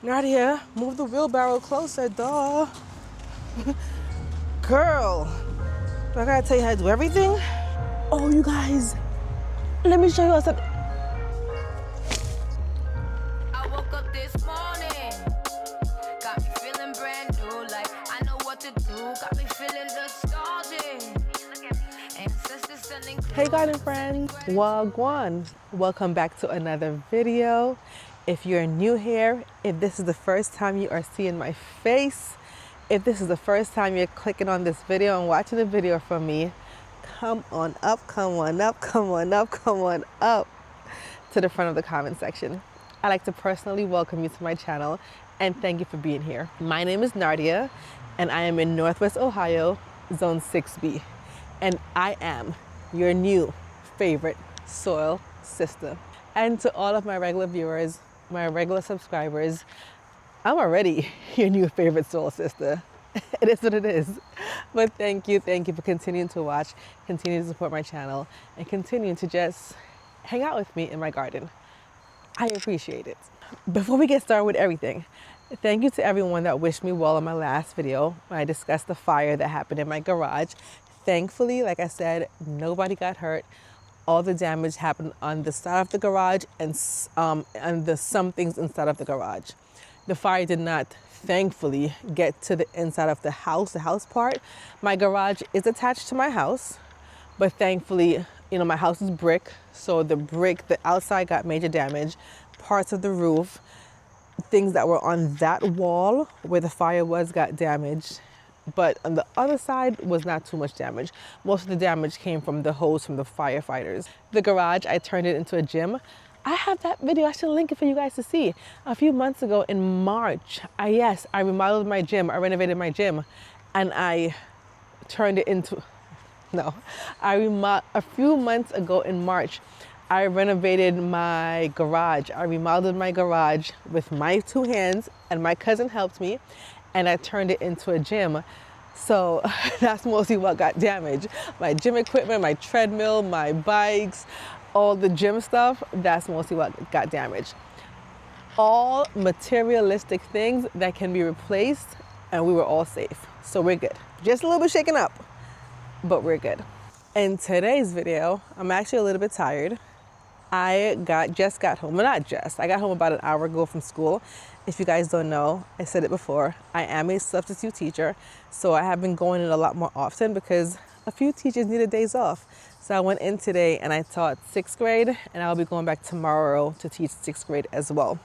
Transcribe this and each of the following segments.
Nadia, move the wheelbarrow closer, duh. Girl, do I gotta tell you how to do everything? Oh, you guys, let me show you something. I woke up this morning, got me feeling brand new, like I know what to do, got me feeling nostalgic. Ancestors sending. Hey garden friends, wagwan. Welcome back to another video. If you're new here, if this is the first time you are seeing my face, if this is the first time you're clicking on this video and watching a video from me, come on up, come on up, come on up, come on up to the front of the comment section. I'd like to personally welcome you to my channel and thank you for being here. My name is Nardia and I am in Northwest Ohio, Zone 6B. And I am your new favorite soil sister. And to all of my regular viewers, my regular subscribers, I'm already your new favorite soil sister. It is what it is. But thank you for continuing to watch, continue to support my channel, and continue to just hang out with me in my garden. I appreciate it. Before we get started with everything, thank you to everyone that wished me well on my last video when I discussed the fire that happened in my garage. Thankfully, like I said, nobody got hurt. All the damage happened on the side of the garage and some things inside of the garage. The fire did not, thankfully, get to the inside of the house part. My garage is attached to my house, but thankfully, my house is brick, so the outside got major damage. Parts of the roof, things that were on that wall where the fire was got damaged. But on the other side was not too much damage. Most of the damage came from the hose from the firefighters. The garage, I turned it into a gym. I have that video, I should link it for you guys to see. A few months ago in March, I remodeled my gym, I renovated my gym, and I turned it into, a few months ago in March, I renovated my garage. I remodeled my garage with my two hands, and my cousin helped me, and I turned it into a gym. So that's mostly what got damaged. My gym equipment, my treadmill, my bikes, all the gym stuff, that's mostly what got damaged. All materialistic things that can be replaced, and we were all safe. So we're good. Just a little bit shaken up, but we're good. In today's video, I'm actually a little bit tired. I just got home. Well, not just. I got home about an hour ago from school. If you guys don't know, I said it before, I am a substitute teacher, so I have been going in a lot more often because a few teachers needed days off. So I went in today and I taught 6th grade, and I'll be going back tomorrow to teach 6th grade as well.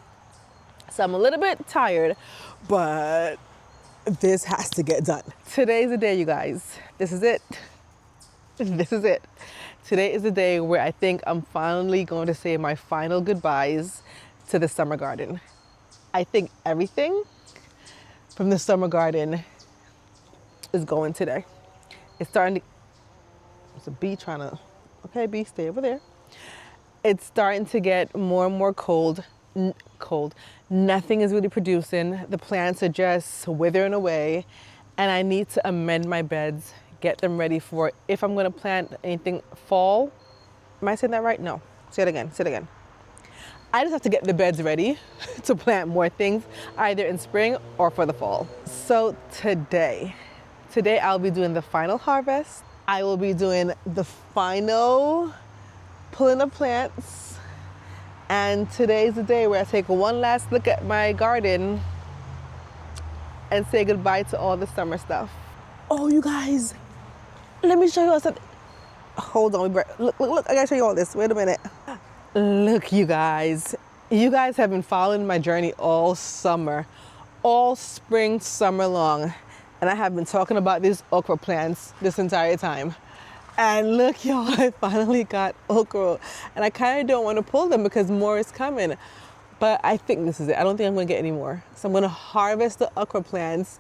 So I'm a little bit tired, but this has to get done. Today's the day, you guys. This is it. This is it. Today is the day where I think I'm finally going to say my final goodbyes to the summer garden. I think everything from the summer garden is going today. It's starting to, there's a bee trying to, okay bee, stay over there. It's starting to get more and more cold. Nothing is really producing. The plants are just withering away, and I need to amend my beds, get them ready for if I'm going to plant anything fall. Am I saying that right? No. Say it again. I just have to get the beds ready to plant more things, either in spring or for the fall. So today I'll be doing the final harvest. I will be doing the final pulling of plants. And today's the day where I take one last look at my garden and say goodbye to all the summer stuff. Oh, you guys, let me show you all something. Hold on, look, I gotta show you all this. Wait a minute. Look, you guys have been following my journey all summer, all spring, summer long. And I have been talking about these okra plants this entire time. And look, y'all, I finally got okra. And I kind of don't want to pull them because more is coming. But I think this is it. I don't think I'm going to get any more. So I'm going to harvest the okra plants.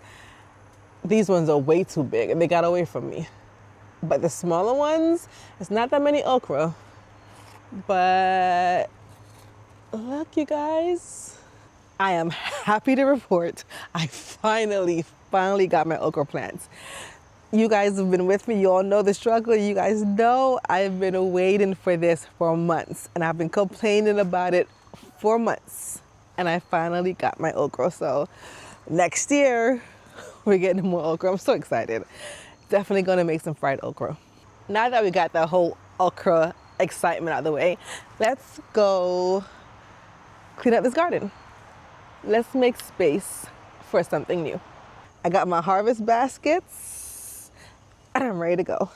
These ones are way too big and they got away from me. But the smaller ones, it's not that many okra. But look, you guys, I am happy to report I finally got my okra plants. You guys have been with me. You all know the struggle. You guys know I've been waiting for this for months, and I've been complaining about it for months. and I finally got my okra. So next year, we're getting more okra. I'm so excited. Definitely gonna make some fried okra. Now that we got the whole okra excitement out of the way, let's go clean up this garden. Let's make space for something new. I got my harvest baskets and I'm ready to go.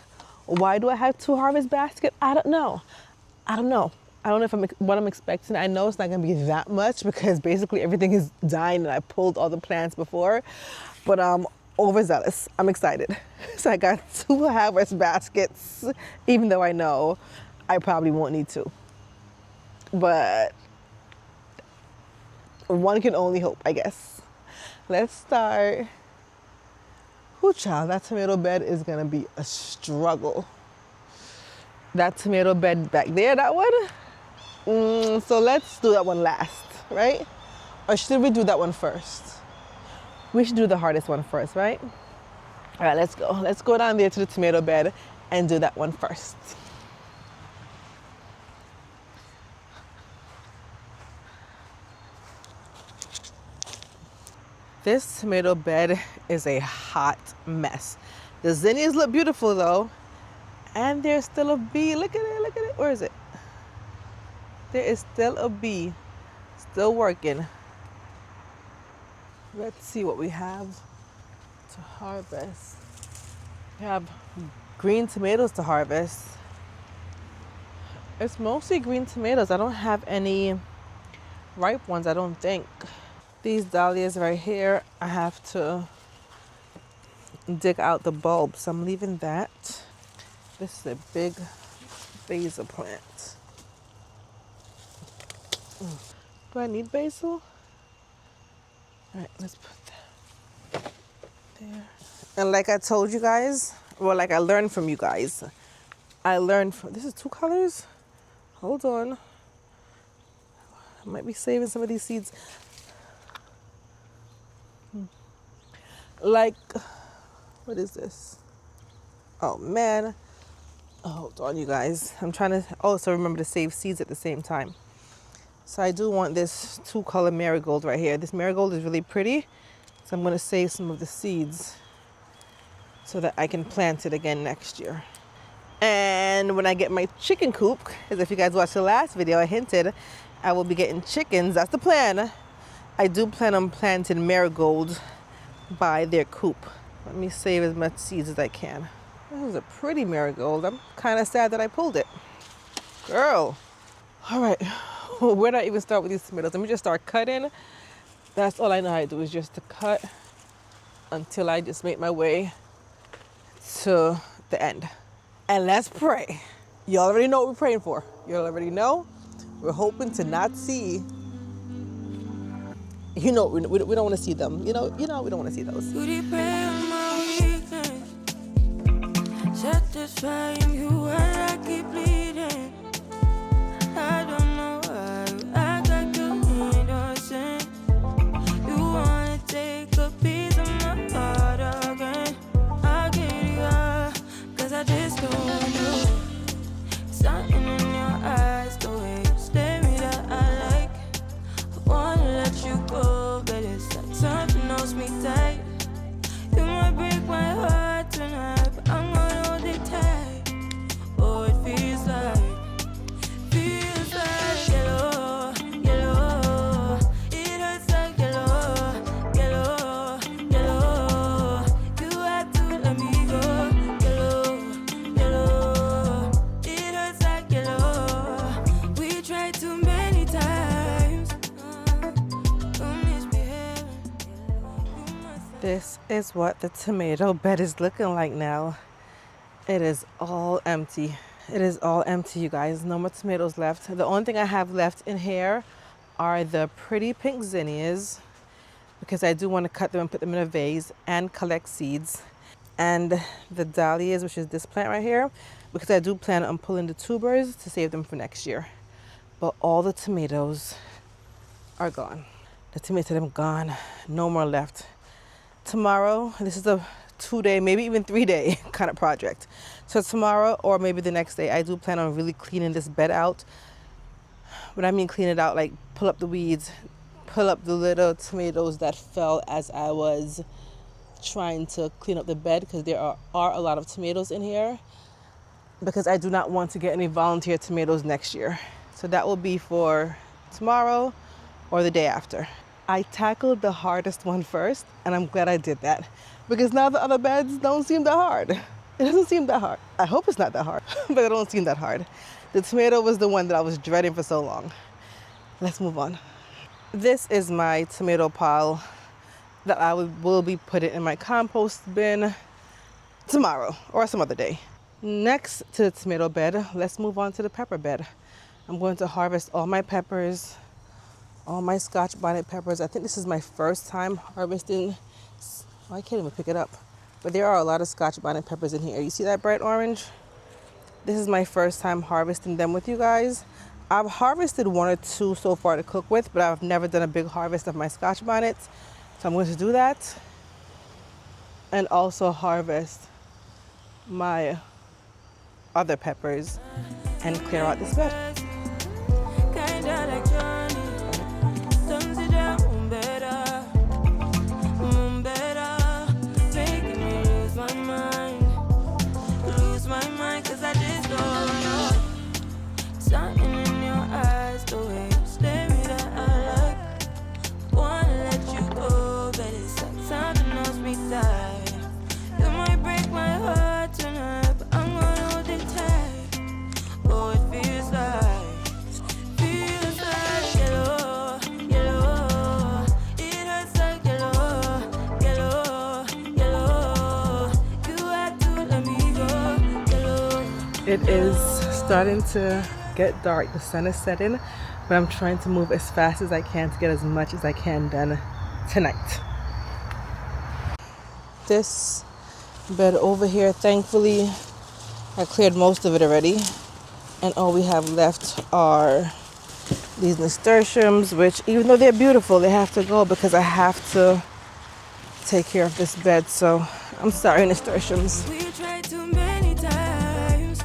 Why do I have 2 harvest baskets? I don't know. I don't know if what I'm expecting. I know it's not gonna be that much because basically everything is dying and I pulled all the plants before, but I'm overzealous. I'm excited. So I got 2 harvest baskets, even though I know I probably won't need 2. But one can only hope, I guess. Let's start. Ooh, child, that tomato bed is gonna be a struggle. That tomato bed back there, that one. So let's do that one last, right? Or should we do that one first? We should do the hardest one first, right? All right, let's go. Let's go down there to the tomato bed and do that one first. This tomato bed is a hot mess. The zinnias look beautiful though. And there's still a bee. Look at it, look at it. Where is it? There is still a bee. Still working. Let's see what we have to harvest. We have green tomatoes to harvest. It's mostly green tomatoes. I don't have any ripe ones, I don't think. These dahlias right here, I have to dig out the bulbs. So I'm leaving that. This is a big basil plant. Do I need basil? All right, let's put that there. And like I told you guys, well, like I learned from you guys, this is 2 colors? Hold on. I might be saving some of these seeds. Like, what is this? Oh man. Hold on, you guys. I'm trying to also remember to save seeds at the same time. So I do want this 2-color marigold right here. This marigold is really pretty. So I'm going to save some of the seeds so that I can plant it again next year. And when I get my chicken coop, as if you guys watched the last video, I hinted I will be getting chickens. That's the plan. I do plan on planting marigold by their coop. Let me save as much seeds as I can. This is a pretty marigold. I'm kind of sad that I pulled it. Girl. All right. Where do I even start with these tomatoes? Let me just start cutting. That's all I know how to do is just to cut until I just make my way to the end. And let's pray. You already know what we're praying for. You already know. We're hoping to not see. You know, we don't want to see them. You know, we don't want to see those. Satisfying you while I keep bleeding. I don't know why I got you innocent. You wanna take a piece of my heart again. I get it, cause I just don't know. Something in your eyes, the way you stare me that I like. I wanna let you go, but it's like something knows me tight. You might break my heart tonight, but I'm gonna hold it tight. Oh, it feels like yellow, yellow. It hurts like yellow, yellow, yellow. You have to let me go, yellow, yellow. It hurts like yellow. We tried too many times. Don't misbehave. This is what the tomato bed is looking like now. It is all empty. It is all empty, you guys. No more tomatoes left. The only thing I have left in here are the pretty pink zinnias, because I do want to cut them and put them in a vase and collect seeds. And the dahlias, which is this plant right here, because I do plan on pulling the tubers to save them for next year. But all the tomatoes are gone. The tomatoes are gone. No more left. Tomorrow, this is a 2-day, maybe even 3-day kind of project. So tomorrow or maybe the next day, I do plan on really cleaning this bed out. When I mean clean it out, like pull up the weeds, pull up the little tomatoes that fell as I was trying to clean up the bed, because there are a lot of tomatoes in here, because I do not want to get any volunteer tomatoes next year. So that will be for tomorrow or the day after. I tackled the hardest one first, and I'm glad I did that, because now the other beds don't seem that hard. It doesn't seem that hard. I hope it's not that hard, but it don't seem that hard. The tomato was the one that I was dreading for so long. Let's move on. This is my tomato pile that I will be putting in my compost bin tomorrow or some other day. Next to the tomato bed, let's move on to the pepper bed. I'm going to harvest all my peppers, all my Scotch bonnet peppers. I think this is my first time harvesting. I can't even pick it up, but there are a lot of Scotch bonnet peppers in here. You see that bright orange? This is my first time harvesting them with you guys. I've harvested one or two so far to cook with, but I've never done a big harvest of my Scotch bonnets. So I'm going to do that and also harvest my other peppers and clear out this bed. It is starting to get dark. The sun is setting, but I'm trying to move as fast as I can to get as much as I can done tonight. This bed over here, thankfully, I cleared most of it already. And all we have left are these nasturtiums, which even though they're beautiful, they have to go because I have to take care of this bed. So I'm sorry, nasturtiums. We tried too many times.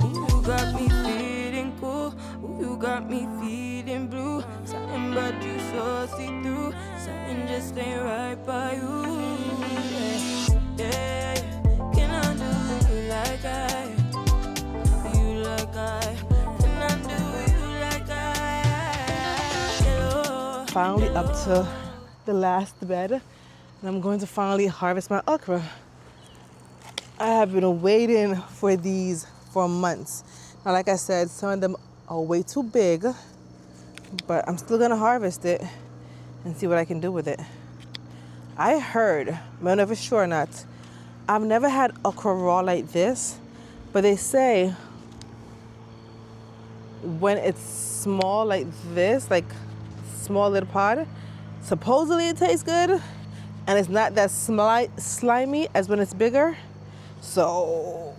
Ooh, you got me feeling cool. Ooh, you got me feeling blue. Something but you so see through. Something just ain't right by you. Yeah, yeah. Can I do you like I? You like I? Can I do you like I? Hello. Finally up to the last bed, and I'm going to finally harvest my okra. I have been waiting for these for months. Now, like I said, some of them are way too big, but I'm still gonna harvest it and see what I can do with it. I heard, I don't know if it's true or not, I've never had okra raw like this, but they say when it's small like this, like small little pod, supposedly it tastes good, and it's not that slimy as when it's bigger. So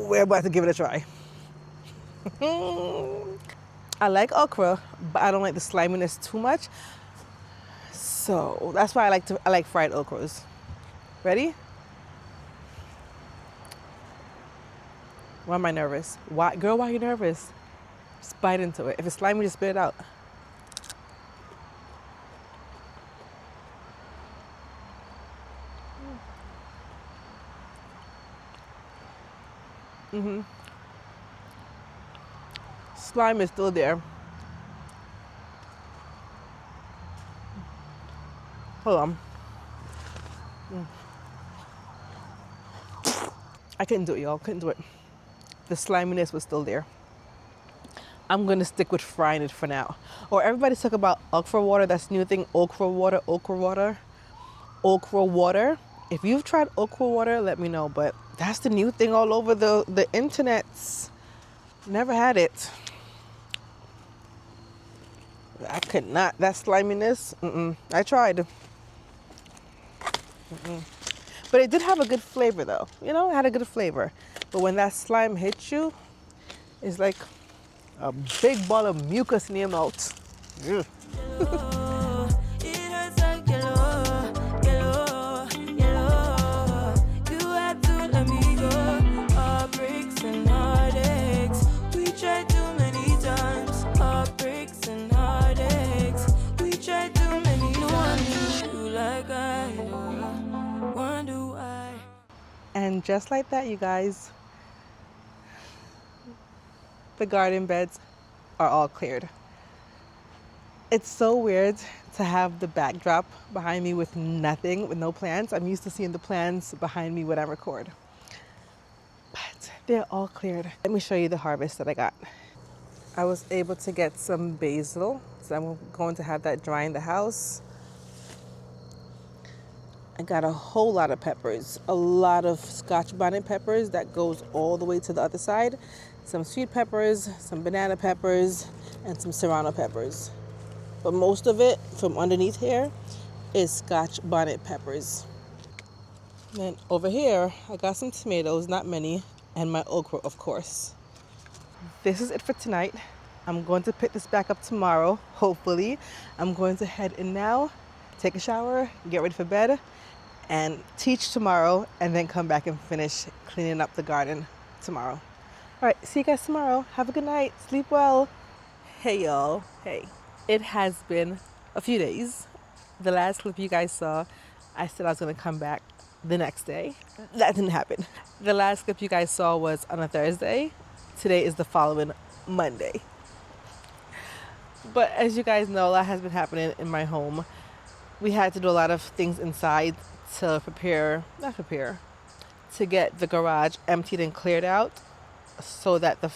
we're about to give it a try. I like okra, but I don't like the sliminess too much. So that's why I like fried okras. Ready? Why am I nervous? Why, girl, why are you nervous? Just bite into it. If it's slimy, just spit it out. Slime is still there. Hold on. I couldn't do it, y'all. Couldn't do it. The sliminess was still there. I'm gonna stick with frying it for now. Or everybody's talking about okra water. That's new thing. Okra water, okra water, okra water. If you've tried okra water, let me know. But that's the new thing all over the internets. Never had it. I could not. That sliminess. I tried. But it did have a good flavor, though. You know, it had a good flavor. But when that slime hits you, it's like a big ball of mucus in your mouth. Ugh. We tried too many times, heartbreaks and heartaches. We tried And just like that, you guys, the garden beds are all cleared. It's so weird to have the backdrop behind me with nothing, with no plants. I'm used to seeing the plants behind me when I record. But they're all cleared. Let me show you the harvest that I got. I was able to get some basil, so I'm going to have that dry in the house. I got a whole lot of peppers, a lot of Scotch bonnet peppers that goes all the way to the other side, some sweet peppers, some banana peppers, and some serrano peppers. But most of it from underneath here is Scotch bonnet peppers. And then over here, I got some tomatoes, not many, and my okra, of course. This is it for tonight. I'm going to pick this back up tomorrow, hopefully. I'm going to head in now, take a shower, get ready for bed, and teach tomorrow, and then come back and finish cleaning up the garden tomorrow. All right, see you guys tomorrow. Have a good night. Sleep well. Hey, y'all. Hey. It has been a few days. The last clip you guys saw, I said I was going to come back the next day. That didn't happen. The last clip you guys saw was on a Thursday. Today is the following Monday. But as you guys know, a lot has been happening in my home. We had to do a lot of things inside to to get the garage emptied and cleared out so that the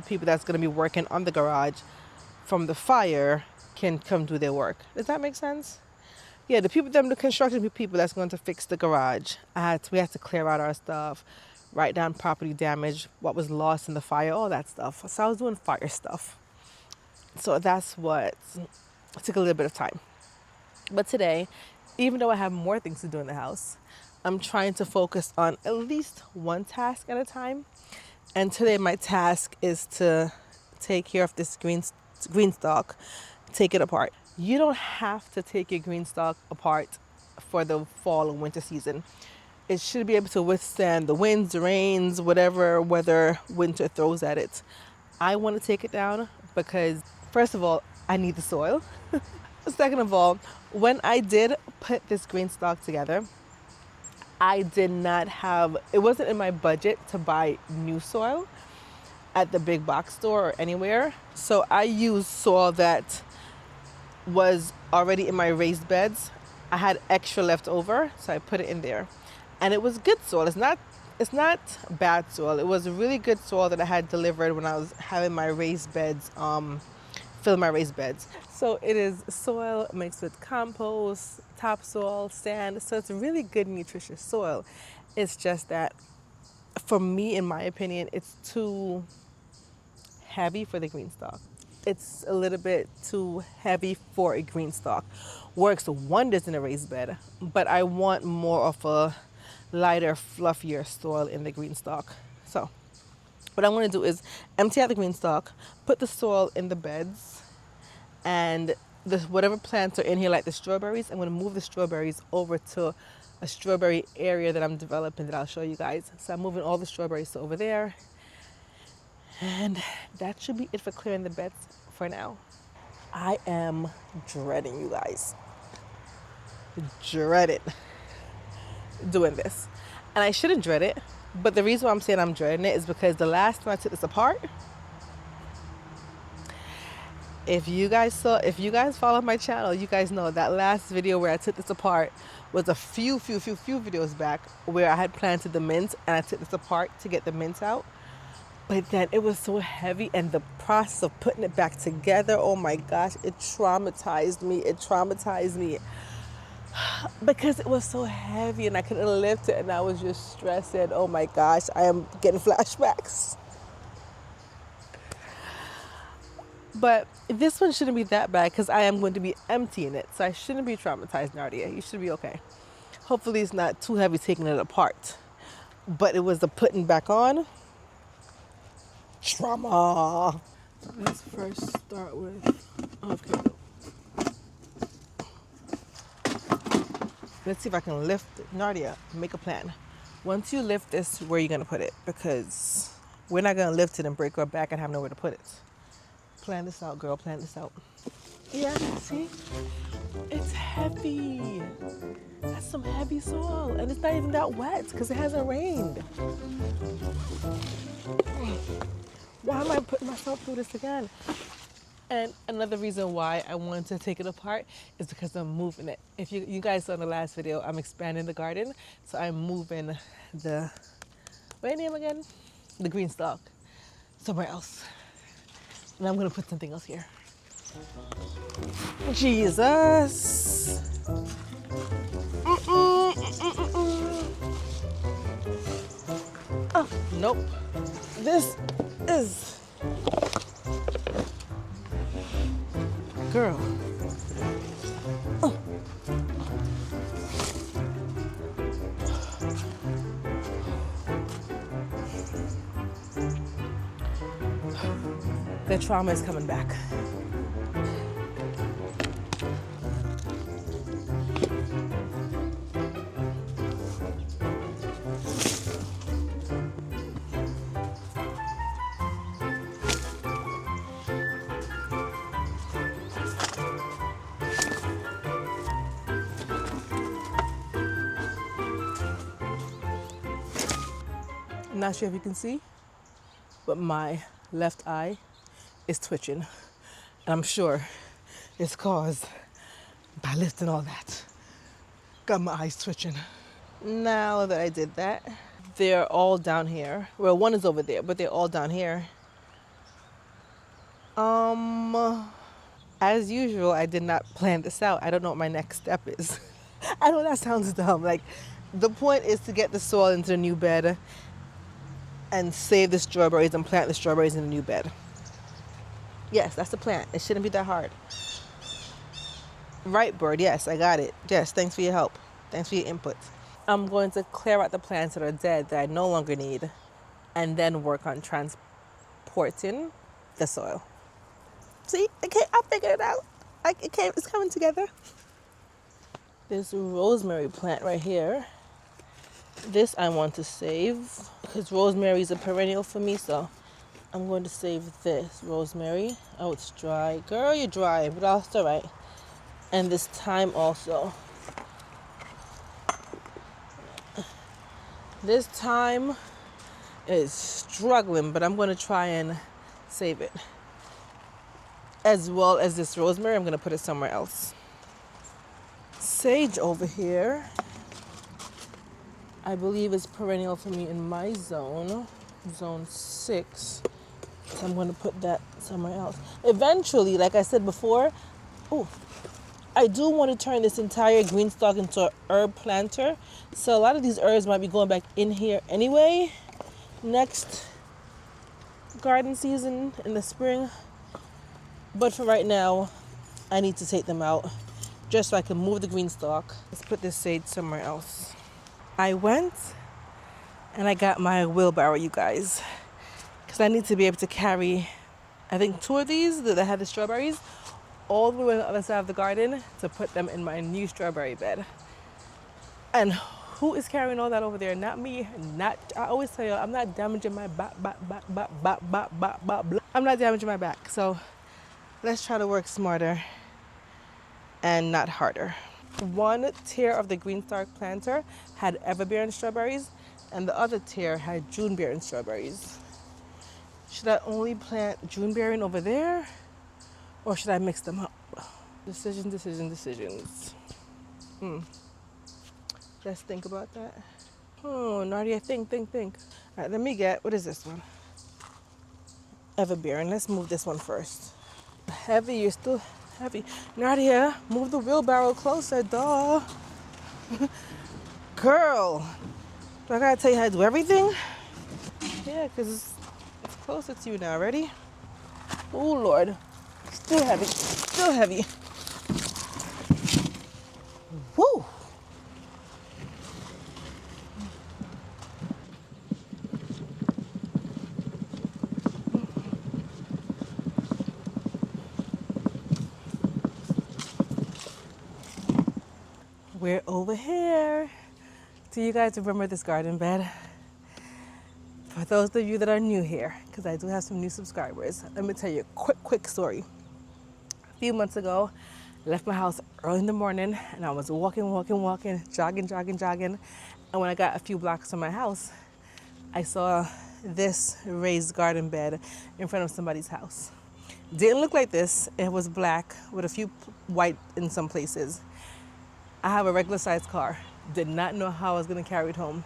people that's going to be working on the garage from the fire can come do their work. Does that make sense? Yeah, the construction people that's going to fix the garage. We had to clear out our stuff, write down property damage, what was lost in the fire, all that stuff. So I was doing fire stuff. So that's what took a little bit of time. But today, even though I have more things to do in the house, I'm trying to focus on at least one task at a time. And today my task is to take care of this green stalk, take it apart. You don't have to take your green stalk apart for the fall and winter season. It should be able to withstand the winds, the rains, whatever weather winter throws at it. I want to take it down because, first of all, I need the soil. Second of all, when I did put this green stalk together, it wasn't in my budget to buy new soil at the big box store or anywhere. So I used soil that was already in my raised beds. I had extra left over, so I put it in there. And it was good soil. It's not bad soil. It was really good soil that I had delivered when I was having my raised beds, filling my raised beds. So it is soil mixed with compost, topsoil, sand. So it's really good, nutritious soil. It's just that, for me, in my opinion, it's too heavy for the green stalk. It's a little bit too heavy for a green stalk. Works wonders in a raised bed, but I want more of a lighter, fluffier soil in the green stalk. So what I'm going to do is empty out the green stalk, put the soil in the beds, and whatever plants are in here, like the strawberries, I'm going to move the strawberries over to a strawberry area that I'm developing that I'll show you guys. So I'm moving all the strawberries to over there. And that should be it for clearing the beds for now. I am dreading, you guys. Dreaded doing this. And I shouldn't dread it, but the reason why I'm saying I'm dreading it is because the last time I took this apart, if you guys follow my channel, you guys know that last video where I took this apart was a few videos back, where I had planted the mint and I took this apart to get the mint out. But then it was so heavy, and the process of putting it back together, oh my gosh, it traumatized me. Because it was so heavy and I couldn't lift it, and I was just stressing. Oh my gosh, I am getting flashbacks. But this one shouldn't be that bad because I am going to be emptying it. So I shouldn't be traumatized, Nardia. You should be okay. Hopefully it's not too heavy taking it apart. But it was the putting back on. Trauma. Let's first start with, okay. Let's see if I can lift it. Nardia, make a plan. Once you lift this, where are you going to put it? Because we're not going to lift it and break our back and have nowhere to put it. Plan this out, girl. Plan this out. Yeah, see? It's heavy. That's some heavy soil. And it's not even that wet because it hasn't rained. Why am I putting myself through this again? And another reason why I wanted to take it apart is because I'm moving it. If you guys saw in the last video, I'm expanding the garden. So I'm moving the, what's the name again? The green stalk somewhere else. And I'm gonna put something else here. Jesus. Oh, nope. This is, girl. The trauma is coming back. I'm not sure if you can see, but my left eye is twitching. And I'm sure it's caused by lifting all that. Got my eyes twitching. Now that I did that, they're all down here. Well, one is over there, but they're all down here. As usual, I did not plan this out. I don't know what my next step is. I know that sounds dumb. Like, the point is to get the soil into the new bed and save the strawberries and plant the strawberries in the new bed. Yes, that's the plan. It shouldn't be that hard. Right, Bird. Yes, I got it. Yes, thanks for your help. Thanks for your input. I'm going to clear out the plants that are dead that I no longer need and then work on transporting the soil. See, I figured it out. It's coming together. This rosemary plant right here. This I want to save because rosemary is a perennial for me, so I'm going to save this rosemary. Oh, it's dry. Girl, you're dry, but that's all right. And this thyme also. This thyme is struggling, but I'm going to try and save it. As well as this rosemary, I'm going to put it somewhere else. Sage over here, I believe is perennial for me in my zone, zone 6. So I'm going to put that somewhere else. Eventually, like I said before, I do want to turn this entire green stalk into an herb planter. So a lot of these herbs might be going back in here anyway. Next garden season in the spring. But for right now, I need to take them out just so I can move the green stalk. Let's put this sage somewhere else. I went and I got my wheelbarrow, you guys, because I need to be able to carry, I think 2 of these that had the strawberries all the way on the other side of the garden to put them in my new strawberry bed. And who is carrying all that over there? Not me. I always tell you, I'm not damaging my back. I'm not damaging my back. So let's try to work smarter and not harder. One tier of the green stalk planter had ever-bearing strawberries, and the other tier had June-bearing strawberries. Should I only plant June-bearing over there, or should I mix them up? Decisions. Let's think about that. Oh, Nardia, think. All right, let me get, what is this one? Ever-bearing. Let's move this one first. Heavy, you're still heavy. Nardia, move the wheelbarrow closer, duh. Girl, do I gotta tell you how to do everything? Yeah, because it's closer to you now. Ready? Oh, Lord. Still heavy. Woo! We're over here. Do you guys remember this garden bed? For those of you that are new here, because I do have some new subscribers, let me tell you a quick story. A few months ago, Left my house early in the morning and I was walking, jogging. And when I got a few blocks from my house, I saw this raised garden bed in front of somebody's house. Didn't look like this. It was black with a few white in some places. I have a regular sized car. Did not know how I was gonna carry it home.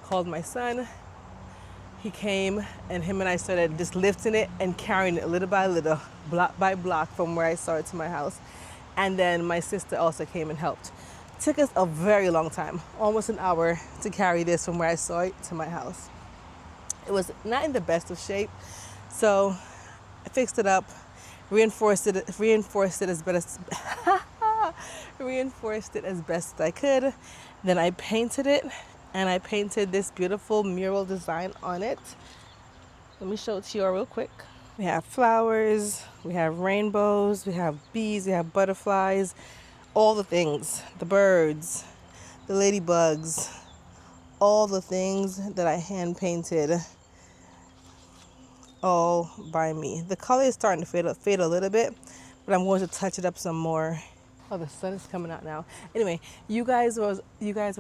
Called my son. He came and him and I started just lifting it and carrying it little by little, block by block from where I saw it to my house. And then my sister also came and helped. Took us a very long time, almost an hour to carry this from where I saw it to my house. It was not in the best of shape, so I fixed it up, reinforced it as best I could. Then I painted it, and I painted this beautiful mural design on it. Let me show it to you real quick. We have flowers, we have rainbows, we have bees, we have butterflies, all the things, the birds, the ladybugs, all the things that I hand painted all by me. The color is starting to fade a little bit, but I'm going to touch it up some more. Oh, the sun is coming out now. Anyway, you guys were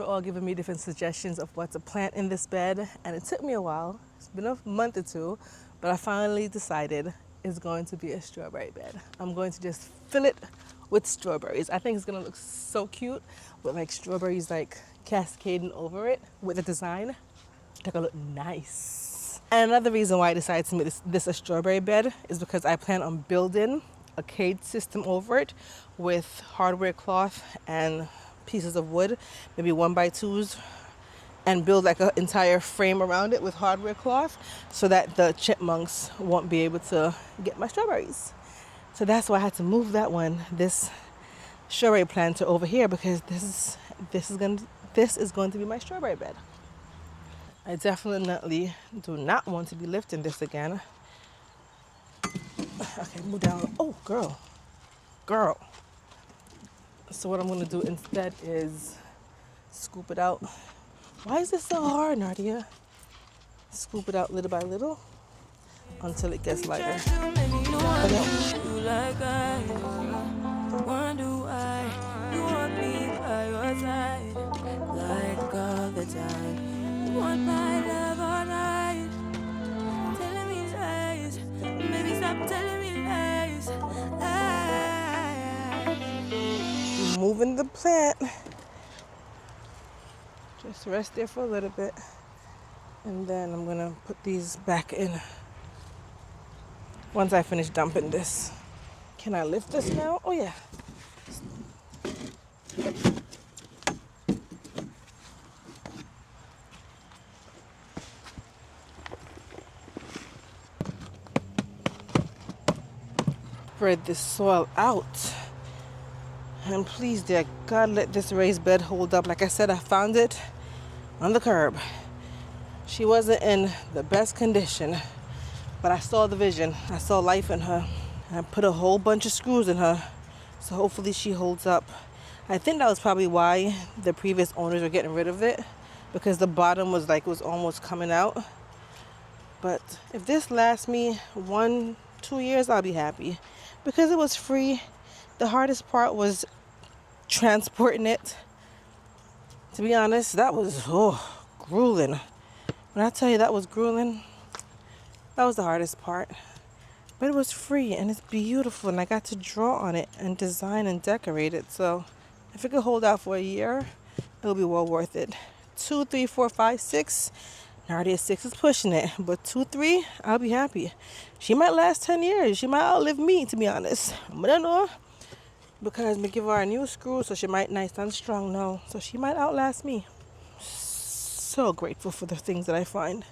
all giving me different suggestions of what to plant in this bed, and it took me a while. It's been a month or two, but I finally decided it's going to be a strawberry bed. I'm going to just fill it with strawberries. I think it's gonna look so cute with like strawberries like cascading over it with the design. It's gonna look nice. And another reason why I decided to make this a strawberry bed is because I plan on building a cage system over it with hardware cloth and pieces of wood, maybe 1x2s, and build like an entire frame around it with hardware cloth so that the chipmunks won't be able to get my strawberries. So that's why I had to move this strawberry planter over here, because this is going to be my strawberry bed. I definitely do not want to be lifting this again. Okay, move down. Oh, girl. So what I'm gonna do instead is scoop it out. Why is this so hard, Nardia? Scoop it out little by little until it gets lighter. Moving the plant. Just rest there for a little bit, and then I'm gonna put these back in once I finish dumping this. Can I lift this now? Oh yeah. Spread this soil out. And please, dear God, let this raised bed hold up. Like I said, I found it on the curb. She wasn't in the best condition, but I saw the vision. I saw life in her. And I put a whole bunch of screws in her, so hopefully she holds up. I think that was probably why the previous owners were getting rid of it, because the bottom was almost coming out. But if this lasts me 1-2 years, I'll be happy, because it was free. The hardest part was transporting it. To be honest, that was grueling. When I tell you that was grueling, that was the hardest part. But it was free and it's beautiful, and I got to draw on it and design and decorate it. So if it could hold out for a year, it'll be well worth it. 2, 3, 4, 5, 6. Nardia 6 is pushing it, but 2, 3, I'll be happy. She might last 10 years. She might outlive me, to be honest. I don't know. Because we give her a new screw, so she might nice and strong now. So she might outlast me. So grateful for the things that I find.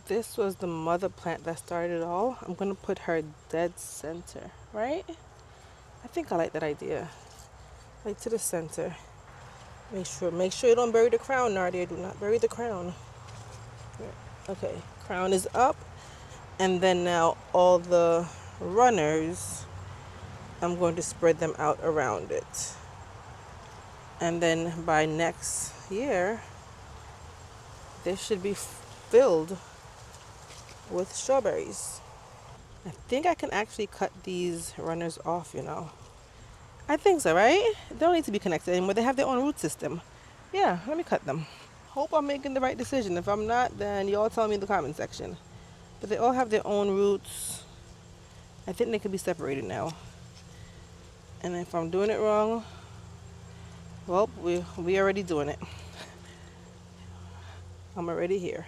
This was the mother plant that started it all. I'm gonna put her dead center, right? I think I like that idea. Like to the center. Make sure you don't bury the crown, Nardia. Do not bury the crown. Okay, crown is up. And then now all the runners, I'm going to spread them out around it. And then by next year, this should be filled with strawberries. I think I can actually cut these runners off, I think so, right? They don't need to be connected anymore. They have their own root system. Yeah, let me cut them. Hope I'm making the right decision. If I'm not, then y'all tell me in the comment section. But they all have their own roots. I think they can be separated now. And if I'm doing it wrong, well, we already doing it. I'm already here.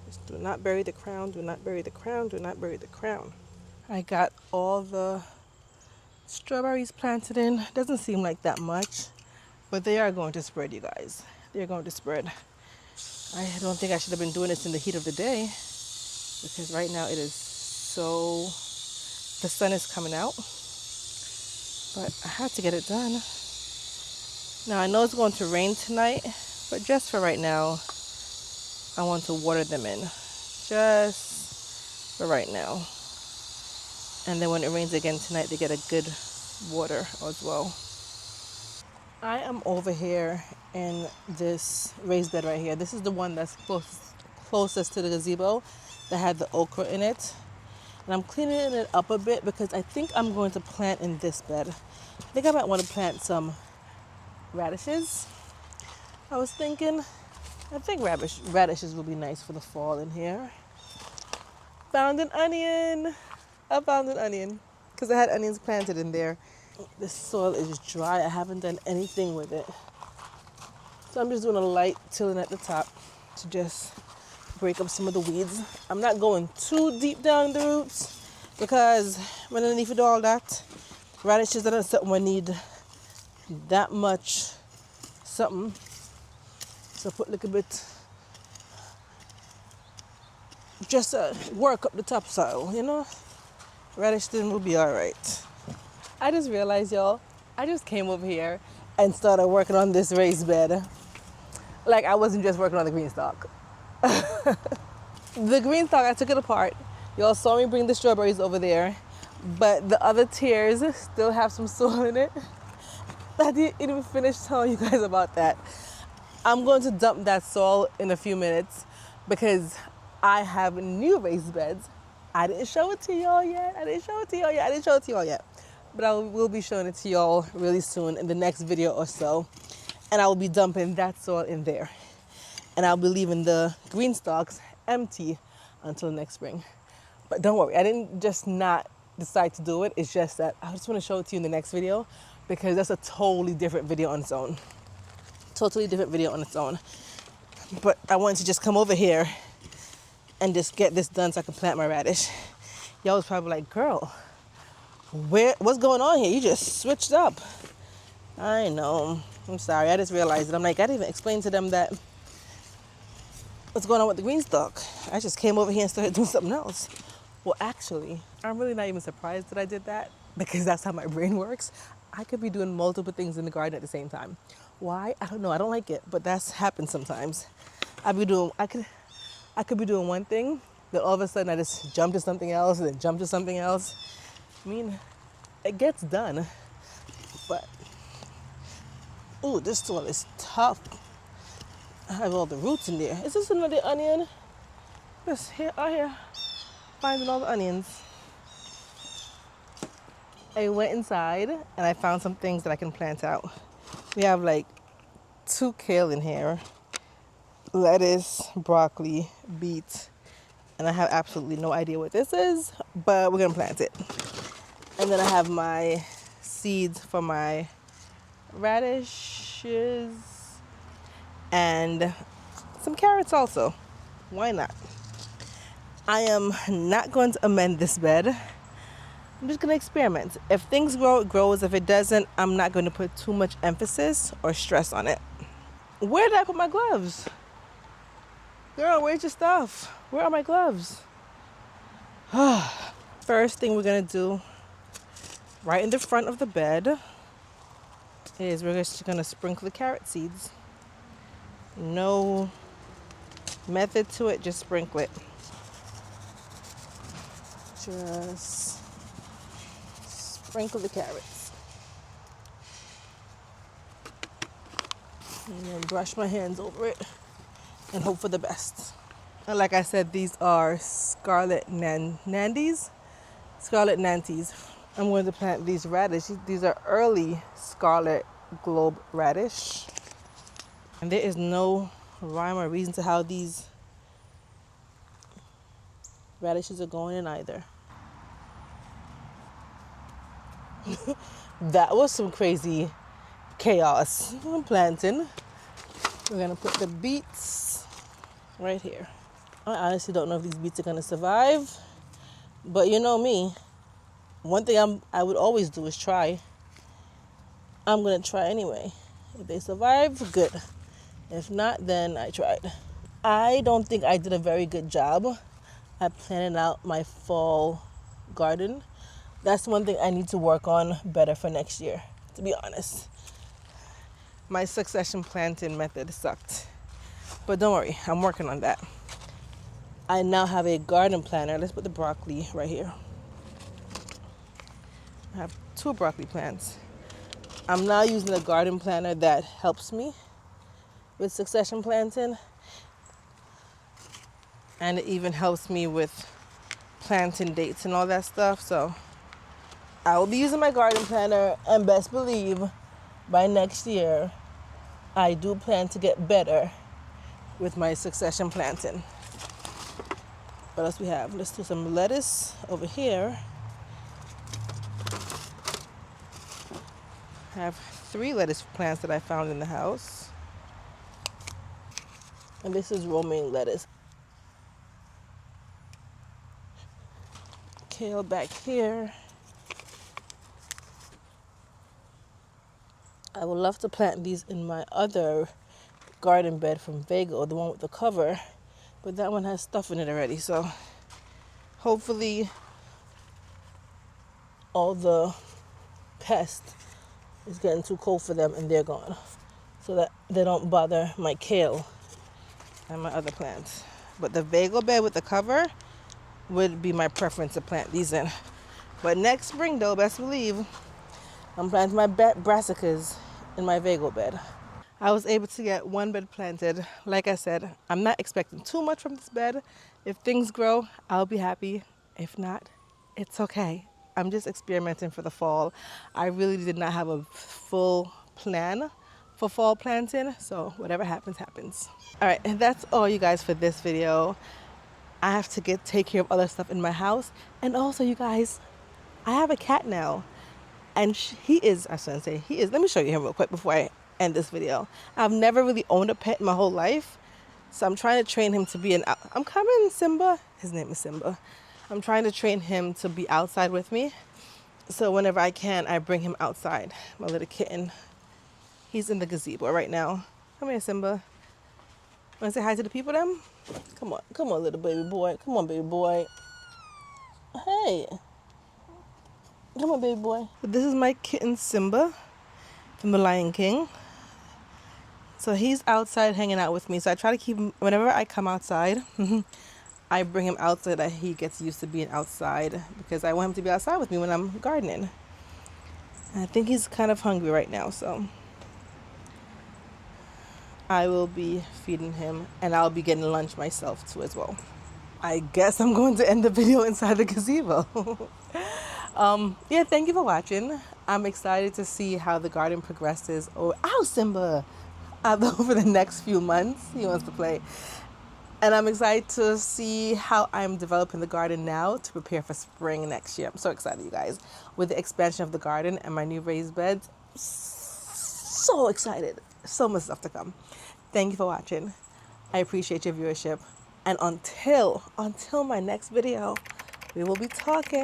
Just do not bury the crown, do not bury the crown, do not bury the crown. I got all the strawberries planted in. Doesn't seem like that much, but they are going to spread, you guys. They're going to spread. I don't think I should have been doing this in the heat of the day, because right now it is so, the sun is coming out, but I had to get it done. Now I know it's going to rain tonight, but just for right now, I want to water them in. Just for right now. And then when it rains again tonight, they get a good water as well. I am over here in this raised bed right here. This is the one that's closest to the gazebo that had the okra in it. And I'm cleaning it up a bit because I think I'm going to plant in this bed. I think I might want to plant some radishes. I was thinking, I think radishes will be nice for the fall in here. Found an onion. I found an onion because I had onions planted in there. This soil is dry. I haven't done anything with it. So I'm just doing a light tilling at the top to just break up some of the weeds. I'm not going too deep down the roots because when underneath we do all that, radishes are not something we need that much something. So put a little bit, just work up the topsoil, you know? Radish then will be all right. I just realized, y'all, I just came over here and started working on this raised bed. Like I wasn't just working on the green stalk. The green stalk, I took it apart. Y'all saw me bring the strawberries over there, but the other tiers still have some soil in it. I didn't even finish telling you guys about that. I'm going to dump that soil in a few minutes because I have new raised beds. I didn't show it to y'all yet. But I will be showing it to y'all really soon in the next video or so. And I will be dumping that soil in there. And I'll be leaving the green stalks empty until next spring. But don't worry, I didn't just not decide to do it. It's just that I just want to show it to you in the next video because that's a totally different video on its own. Totally different video on its own. But I wanted to just come over here and just get this done so I can plant my radish. Y'all was probably like, girl, what's going on here? You just switched up. I know. I'm sorry. I just realized it. I'm like, I didn't even explain to them that what's going on with the green stalk. I just came over here and started doing something else. Well, actually, I'm really not even surprised that I did that because that's how my brain works. I could be doing multiple things in the garden at the same time. Why? I don't know. I don't like it, but that's happened sometimes. I could be doing one thing, then all of a sudden I just jump to something else and then jump to something else. I mean, it gets done, but, ooh, this soil is tough. I have all the roots in there. Is this another onion? Just here, out here, finding all the onions. I went inside and I found some things that I can plant out. We have like 2 kale in here, lettuce, broccoli, beets, and I have absolutely no idea what this is, but we're gonna plant it. And then I have my seeds for my radishes and some carrots also. Why not? I am not going to amend this bed. I'm just gonna experiment. If things grow, it grows. If it doesn't, I'm not gonna put too much emphasis or stress on it. Where did I put my gloves? Girl, where's your stuff? Where are my gloves? First thing we're gonna do right in the front of the bed is we're just gonna sprinkle the carrot seeds. No method to it, just sprinkle it. Just sprinkle the carrots. And then brush my hands over it and hope for the best. And like I said, these are scarlet nanties. Scarlet nanties. I'm going to plant these radish. These are early scarlet globe radish. And there is no rhyme or reason to how these radishes are going in either. That was some crazy chaos. I'm planting. We're gonna put the beets right here. I honestly don't know if these beets are gonna survive, but you know me. One thing I would always do is try. I'm gonna try anyway. If they survive, good. If not, then I tried. I don't think I did a very good job at planning out my fall garden. That's one thing I need to work on better for next year, to be honest. My succession planting method sucked. But don't worry, I'm working on that. I now have a garden planner. Let's put the broccoli right here. I have 2 broccoli plants. I'm now using a garden planner that helps me with succession planting. And it even helps me with planting dates and all that stuff. So I will be using my garden planner, and best believe by next year, I do plan to get better with my succession planting. What else we have? Let's do some lettuce over here. I have 3 lettuce plants that I found in the house. And this is romaine lettuce. Kale back here. I would love to plant these in my other garden bed from Vega, the one with the cover, but that one has stuff in it already, so hopefully all the pests is getting too cold for them and they're gone, so that they don't bother my kale and my other plants. But the Vega bed with the cover would be my preference to plant these in. But next spring though, best believe, I'm planting my brassicas in my Vega bed. I was able to get 1 bed planted. Like I said, I'm not expecting too much from this bed. If things grow, I'll be happy. If not, it's okay. I'm just experimenting for the fall. I really did not have a full plan for fall planting, so whatever happens, happens. All right, and that's all you guys for this video. I have to take care of other stuff in my house. And also, you guys, I have a cat now. And he is, let me show you him real quick before I end this video. I've never really owned a pet in my whole life. So I'm trying to train him to be I'm coming, Simba. His name is Simba. I'm trying to train him to be outside with me. So whenever I can, I bring him outside. My little kitten. He's in the gazebo right now. Come here, Simba. Want to say hi to the people, them? Come on, little baby boy. Come on, baby boy. Hey. Come on, baby boy. This is my kitten, Simba, from The Lion King. So he's outside hanging out with me. So I try to keep him, whenever I come outside, I bring him out so that he gets used to being outside, because I want him to be outside with me when I'm gardening. And I think he's kind of hungry right now, so I will be feeding him, and I'll be getting lunch myself too as well. I guess I'm going to end the video inside the gazebo. Yeah, thank you for watching. I'm excited to see how the garden progresses. Simba! Over the next few months. He wants to play. And I'm excited to see how I'm developing the garden now to prepare for spring next year. I'm so excited, you guys. With the expansion of the garden and my new raised beds. So excited. So much stuff to come. Thank you for watching. I appreciate your viewership. And until my next video, we will be talking.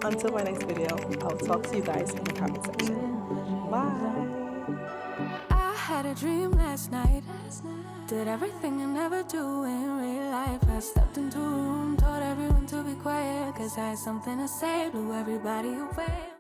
Until my next video, I'll talk to you guys in the comment section. Bye. I had a dream last night. Did everything I never do in real life. I stepped into a room, told everyone to be quiet, 'cause I had something to say, blew everybody away.